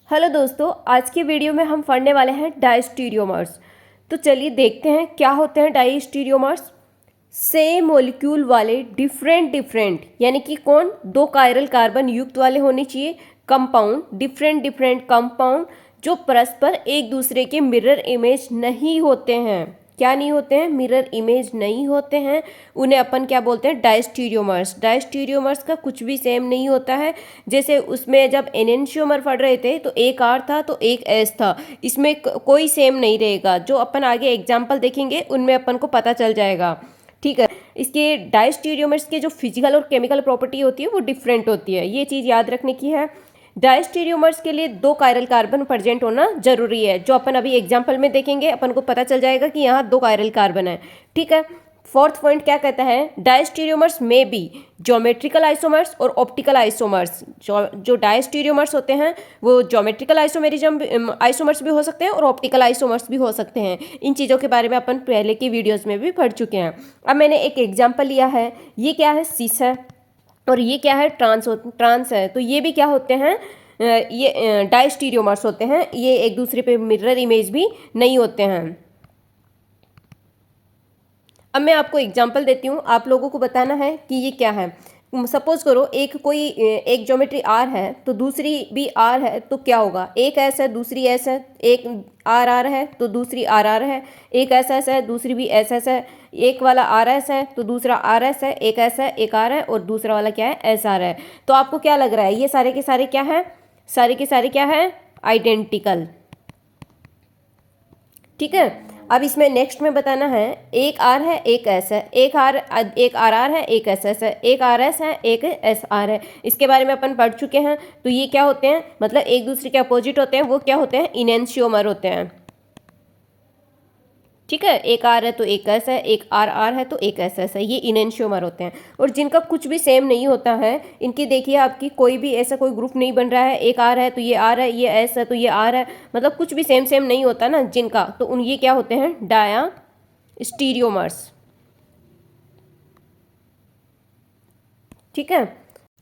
Hello दोस्तों, आज की वीडियो में हम पढ़ने वाले हैं डायस्टीरियोमर्स। तो चलिए देखते हैं क्या होते हैं डायस्टीरियोमर्स। सेम मॉलिक्यूल वाले डिफरेंट यानी कि कौन, दो कायरल कार्बन युक्त वाले होने चाहिए कंपाउंड, डिफरेंट कंपाउंड जो परस्पर एक दूसरे के मिरर इमेज नहीं होते हैं। क्या नहीं होते हैं? मिरर इमेज नहीं होते हैं। उन्हें अपन क्या बोलते हैं? डायस्टीरियोमर्स। डायस्टीरियोमर्स का कुछ भी सेम नहीं होता है। जैसे उसमें जब एनेंशियोमर पढ़ रहे थे तो एक आर था तो एक एस था, इसमें कोई सेम नहीं रहेगा। जो अपन आगे एग्जाम्पल देखेंगे उनमें अपन को पता चल जाएगा। ठीक है, इसके डायस्टीरियोमर्स के जो फिजिकल और केमिकल प्रॉपर्टी होती है वो डिफरेंट होती है, ये चीज़ याद रखने की है। डायस्टीरियोमर्स के लिए दो कायरल कार्बन प्रेजेंट होना जरूरी है, जो अपन अभी एग्जाम्पल में देखेंगे अपन को पता चल जाएगा कि यहाँ दो कायरल कार्बन है। ठीक है, फोर्थ पॉइंट क्या कहता है? डायस्टीरियोमर्स में बी ज्योमेट्रिकल आइसोमर्स और ऑप्टिकल आइसोमर्स। जो डायस्टीरियोमर्स होते हैं वो ज्योमेट्रिकल आइसोमर्स भी हो सकते हैं और ऑप्टिकल आइसोमर्स भी हो सकते हैं। इन चीज़ों के बारे में अपन पहले की वीडियोस में भी पढ़ चुके हैं। अब मैंने एक एग्जाम्पल लिया है, ये क्या है? सिस है और ये क्या है? ट्रांस है। तो ये भी क्या होते हैं? ये डायस्टीरियोमर्स होते हैं। ये एक दूसरे पे मिरर इमेज भी नहीं होते हैं। अब मैं आपको एग्जाम्पल देती हूँ, आप लोगों को बताना है कि ये क्या है। सपोज करो एक ज्योमेट्री आर है तो दूसरी भी आर है, तो क्या होगा? एक एस है दूसरी एस है, एक आर है तो दूसरी आर है, एक एस एस है दूसरी भी एस एस है, एक वाला आर एस है तो दूसरा आर एस है, एक एस है एक आर है और दूसरा वाला क्या है? एस आर है। तो आपको क्या लग रहा है? ये सारे के सारे क्या है? सारे के सारे क्या है? आइडेंटिकल। ठीक है, अब इसमें नेक्स्ट में बताना है, एक आर है एक एस है, एक आर आर है एक एस एस है, एक आर एस है एक एस आर है। इसके बारे में अपन पढ़ चुके हैं। तो ये क्या होते हैं? मतलब एक दूसरे के अपोजिट होते हैं, वो क्या होते हैं? इनेंशियोमर होते हैं। ठीक है, एक आर है तो एक एस है, एक आर है तो एक एस एस है, ये इनेंशियोमर होते हैं। और जिनका कुछ भी सेम नहीं होता है, इनकी देखिए आपकी कोई भी ऐसा कोई ग्रुप नहीं बन रहा है। एक आर है तो ये आर है, ये एस है तो ये आर है, मतलब कुछ भी सेम नहीं होता ना जिनका, तो उन ये क्या होते हैं? डाया स्टीरियोमर्स। ठीक है,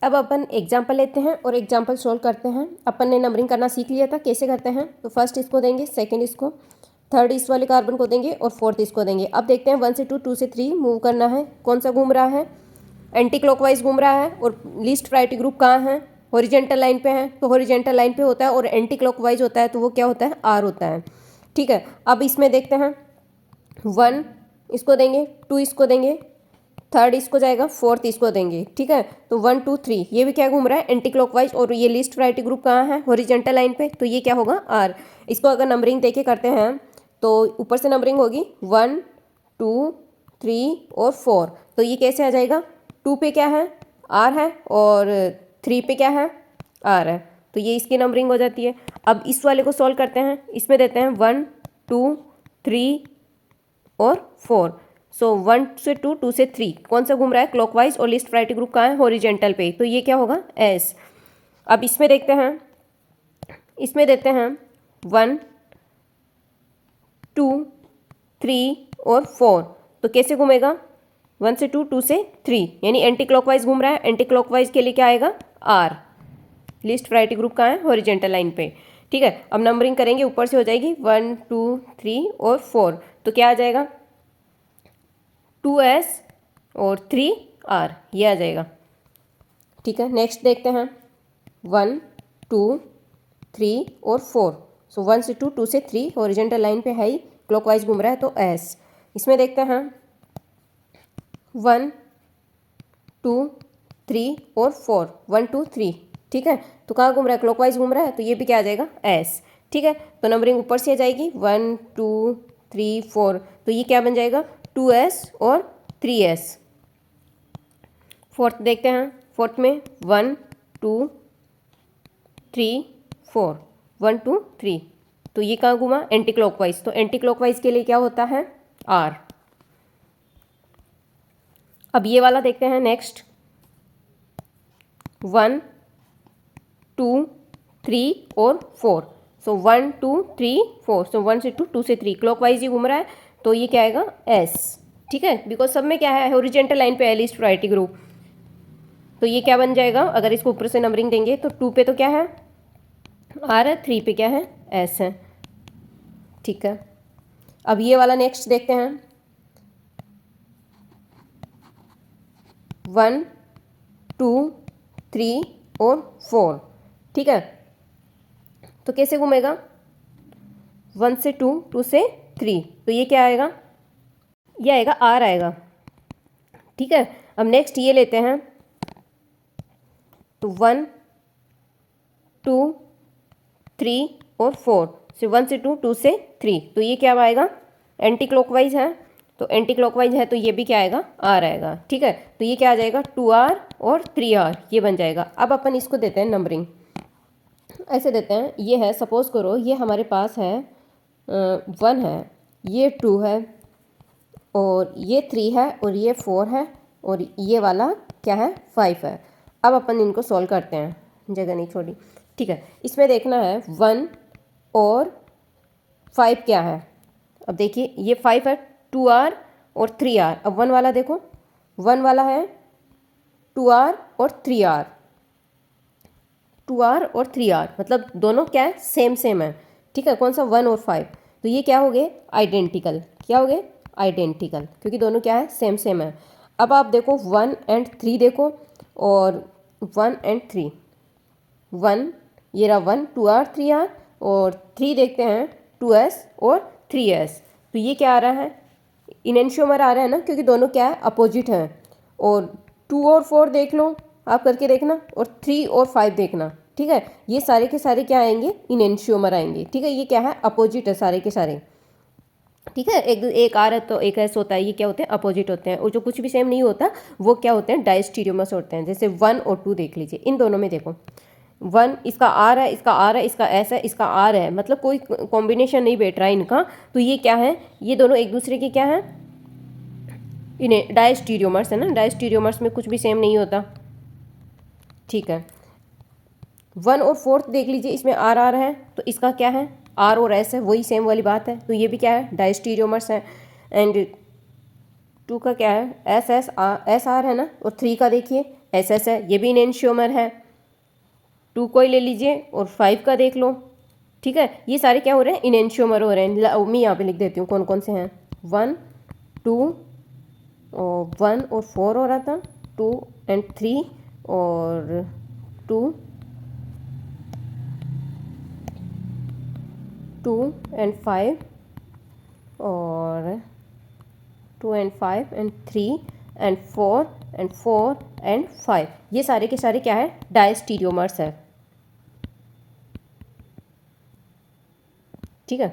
अब अपन एग्जाम्पल लेते हैं और एग्जाम्पल सोल्व करते हैं। अपन ने नंबरिंग करना सीख लिया था, कैसे करते हैं। तो फर्स्ट इसको देंगे, सेकंड इसको, थर्ड इस वाले कार्बन को देंगे और फोर्थ इसको देंगे। अब देखते हैं 1 से 2, 2 से 3 मूव करना है। कौन सा घूम रहा है? एंटी क्लॉकवाइज घूम रहा है। और लीस्ट प्रायोरिटी ग्रुप कहाँ है? हॉरिजेंटल लाइन पे है, तो हॉरिजेंटल लाइन पे होता है। और एंटी क्लॉकवाइज होता है तो वो क्या होता है? आर होता है। ठीक है, अब इसमें देखते हैं 1 इसको देंगे, 2 इसको देंगे, थर्ड इसको जाएगा, फोर्थ इसको देंगे। ठीक है, तो 1 2 3 ये भी क्या घूम रहा है? Anti clockwise. और ये लीस्ट प्रायोरिटी ग्रुप कहाँ है? हॉरिजेंटल लाइन पे, तो ये क्या होगा? आर। इसको अगर नंबरिंग देके करते हैं तो ऊपर से नंबरिंग होगी 1 2 3 और 4। तो ये कैसे आ जाएगा? 2 पे क्या है? आर है और 3 पे क्या है? आर है, तो ये इसकी नंबरिंग हो जाती है। अब इस वाले को सॉल्व करते हैं, इसमें देते हैं 1 2 3 और 4। सो 1 से 2, 2 से 3 कौन सा घूम रहा है? क्लॉकवाइज। और लिस्ट प्रायोरिटी ग्रुप कहाँ है? हॉरिजेंटल पे, तो ये क्या होगा? एस। अब इसमें देखते हैं, इसमें देते हैं 1 2 3 और 4, तो कैसे घूमेगा? 1 से 2, 2 से 3, यानी एंटी क्लॉकवाइज घूम रहा है। एंटी क्लॉकवाइज के लिए क्या आएगा? आर। लिस्ट प्रायोरिटी ग्रुप कहाँ है? हॉरिजेंटल लाइन पे। ठीक है, अब नंबरिंग करेंगे, ऊपर से हो जाएगी 1 2 3 और 4, तो क्या आ जाएगा? 2s और 3r, ये आ जाएगा। ठीक है, नेक्स्ट देखते हैं 1 2 3 और 4। सो 1 से 2, 2 से 3 हॉरिजेंटल लाइन पे है ही, क्लॉकवाइज घूम रहा है तो s। इसमें देखते हैं 1 2 3 और 4, 1 2 3। ठीक है, तो कहाँ घूम रहा है? क्लॉकवाइज घूम रहा है, तो ये भी क्या आ जाएगा? s। ठीक है, तो नंबरिंग ऊपर से आ जाएगी 1 2 3 4, तो ये क्या बन जाएगा? 2s और 3s। फोर्थ देखते हैं, फोर्थ में 1 2 3 4, 1 2 3, तो ये कहाँ घूमा? Anti clockwise. तो एंटी क्लॉकवाइज के लिए क्या होता है? आर। अब ये वाला देखते हैं नेक्स्ट, 1 2 3 और 4। सो 1 2 3 4, सो 1 से 2, 2 से 3 क्लॉकवाइज ही घूम रहा है, तो ये क्या आएगा? एस। ठीक है, बिकॉज सब में क्या है? हॉरिजेंटल लाइन पे है लीस्ट प्रायोरिटी ग्रुप, तो ये क्या बन जाएगा? अगर इसको ऊपर से नंबरिंग देंगे तो 2 पे तो क्या है? आर है, 3 पे क्या है, एस है। ठीक है, अब ये वाला नेक्स्ट देखते हैं। 1 2 3 और 4। ठीक है, तो कैसे घूमेगा, 1 से 2, 2 से 3, तो ये क्या आएगा, ये आएगा आर आएगा। ठीक है, अब नेक्स्ट ये लेते हैं, तो 1 2 3 और 4 से 1 से 2, 2 से 3, तो ये क्या आएगा, एंटी क्लॉकवाइज है, तो एंटी क्लॉकवाइज है तो ये भी क्या आएगा, आर आएगा। ठीक है, तो ये क्या आ जाएगा, 2R और 3R, ये बन जाएगा। अब अपन इसको देते हैं नंबरिंग, ऐसे देते हैं, ये है, सपोज करो ये हमारे पास है 1 है, ये 2 है, और ये 3 है, और ये 4 है, और ये वाला क्या है, 5 है। अब अपन इनको सॉल्व करते हैं, जगह नहीं छोड़ी। ठीक है, इसमें देखना है 1 और 5 क्या है। अब देखिए ये 5 है, 2R और 3R। अब 1 वाला देखो, 1 वाला है 2R और 3R, 2R और 3R, मतलब दोनों क्या है, सेम सेम है। ठीक है, कौन सा, 1 और 5, तो ये क्या हो गए, आइडेंटिकल। क्या हो गए, आइडेंटिकल, क्योंकि दोनों क्या है, सेम सेम है। अब आप देखो 1 एंड 3 देखो, और 1 एंड 3, 1 ये रहा 1, 2R 3R, और 3 देखते हैं 2S और 3S, तो ये क्या आ रहा है, इनेंशियोमर आ रहा है ना, क्योंकि दोनों क्या है, अपोजिट हैं। और 2 और 4 देख लो, आप करके देखना, और 3 और 5 देखना। ठीक है, ये सारे के सारे क्या आएंगे, इनेंशियोमर आएंगे। ठीक है, ये क्या है, अपोजिट है सारे के सारे। ठीक है, एक आर है तो एक एस होता है, ये क्या होते हैं, अपोजिट होते हैं। और जो कुछ भी सेम नहीं होता वो क्या होते हैं, डायस्टीरियोमर्स होते हैं। जैसे 1 और 2 देख लीजिए, इन दोनों में देखो, 1 इसका आर है, इसका आर है, इसका एस है, इसका आर है, मतलब कोई कॉम्बिनेशन नहीं बैठ रहा है इनका, तो ये क्या है, ये दोनों एक दूसरे के क्या है, इन्हें डायस्टीरियोमर्स है ना, डायस्टीरियोमर्स में कुछ भी सेम नहीं होता। ठीक है, 1 और 4 देख लीजिए, इसमें आर आर है, तो इसका क्या है, आर और एस है, वही सेम वाली बात है, तो ये भी क्या है, डायस्टीरियोमर्स है। एंड 2 का क्या है, एस आर है ना, और 3 का देखिए एस एस है, ये भी इनेंशियोमर है। 2 को ही ले लीजिए, और 5 का देख लो। ठीक है, ये सारे क्या हो रहे हैं, इनेंशियोमर हो रहे हैं। मैं यहाँ पे लिख देती हूँ कौन कौन से हैं, 1 2 और 1 और 4 हो रहा था, 2 एंड 3 और 2 एंड 5 और 2 and 5 and 3 and 4 and 4 and 5, ये सारे के सारे क्या है, डायस्टीरियोमर्स है। ठीक है,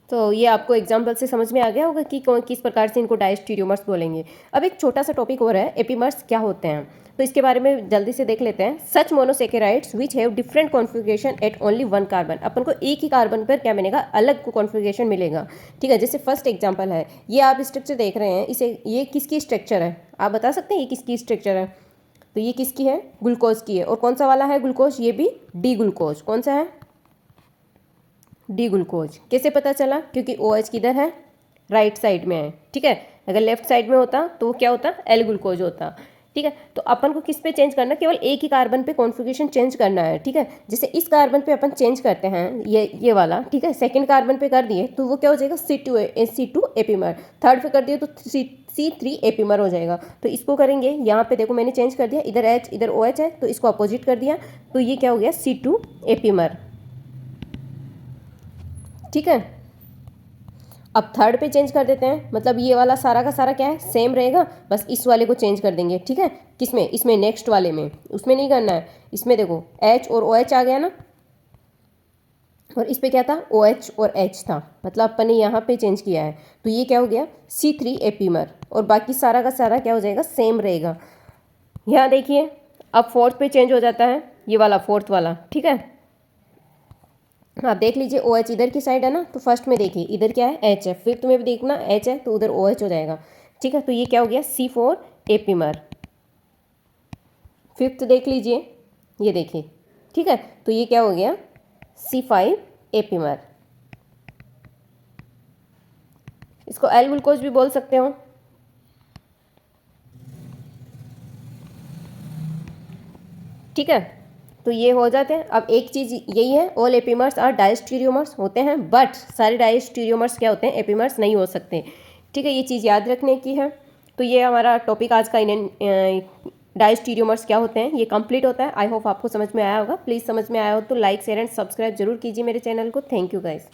तो ये आपको एग्जाम्पल से समझ में आ गया होगा कि किस प्रकार से इनको डायस्टीरियोमर्स बोलेंगे। अब एक छोटा सा टॉपिक हो रहा है, एपीमर्स क्या होते हैं, तो इसके बारे में जल्दी से देख लेते हैं। Such monosaccharides which have different configuration at only 1 कार्बन, अपन को एक ही कार्बन पर क्या मिलेगा, अलग कॉन्फ़िगरेशन मिलेगा। ठीक है, जैसे फर्स्ट एग्जाम्पल है, ये आप स्ट्रक्चर देख रहे हैं, इसे ये किसकी स्ट्रक्चर है, आप बता सकते हैं ये किसकी स्ट्रक्चर है, तो ये किसकी है, ग्लूकोज की है। और कौन सा वाला है ग्लूकोज, ये भी डी ग्लूकोज, कौन सा है, डी ग्लूकोज। कैसे पता चला, क्योंकि OH किधर है, राइट साइड में है। ठीक है, अगर लेफ्ट साइड में होता तो वो क्या होता, एल ग्लूकोज होता। ठीक है, तो अपन को किस पे चेंज करना, केवल एक ही कार्बन पे कॉन्फ़िगरेशन चेंज करना है। ठीक है, जैसे इस कार्बन पे अपन चेंज करते हैं, ये वाला, ठीक है, सेकंड कार्बन पे कर दिए तो वो क्या हो जाएगा, C2 एपीमर, थर्ड पे कर दिए तो C3 एपीमर हो जाएगा। तो इसको करेंगे, यहाँ पे देखो मैंने चेंज कर दिया, इधर H इधर OH है, तो इसको अपोजिट कर दिया, तो ये क्या हो गया, C2 एपीमर। ठीक है, अब थर्ड पे चेंज कर देते हैं, मतलब ये वाला सारा का सारा क्या है, सेम रहेगा, बस इस वाले को चेंज कर देंगे। ठीक है, किसमें, इसमें नेक्स्ट वाले में, उसमें नहीं करना है। इसमें देखो H और OH आ गया ना, और इस पे क्या था, OH और H था, मतलब अपन ने यहाँ पे चेंज किया है, तो ये क्या हो गया, C3 एपीमर, और बाकी सारा का सारा क्या हो जाएगा, सेम रहेगा। यहाँ देखिए, अब फोर्थ पे चेंज हो जाता है, ये वाला फोर्थ वाला। ठीक है, आप देख लीजिए OH इधर की साइड है ना, तो फर्स्ट में देखिए इधर क्या है, H है, फिफ्थ में भी देखना H है, तो उधर OH हो जाएगा। ठीक है, तो ये क्या हो गया, C4 एपीमर। फिफ्थ देख लीजिए, ये देखिए। ठीक है, तो ये क्या हो गया, C5 एपीमर। इसको एल ग्लूकोज भी बोल सकते हो। ठीक है, तो ये हो जाते हैं। अब एक चीज़ यही है, ऑल एपीमर्स और डायस्टीरियोमर्स होते हैं, बट सारे डायस्टीरियोमर्स क्या होते हैं, एपीमर्स नहीं हो सकते। ठीक है, ये चीज़ याद रखने की है। तो ये हमारा टॉपिक आज का डायस्टीरियोमर्स क्या होते हैं ये कंप्लीट होता है। आई होप आपको समझ में आया होगा। प्लीज़ समझ में आया हो तो लाइक शेयर एंड सब्सक्राइब जरूर कीजिए मेरे चैनल को। Thank you guys.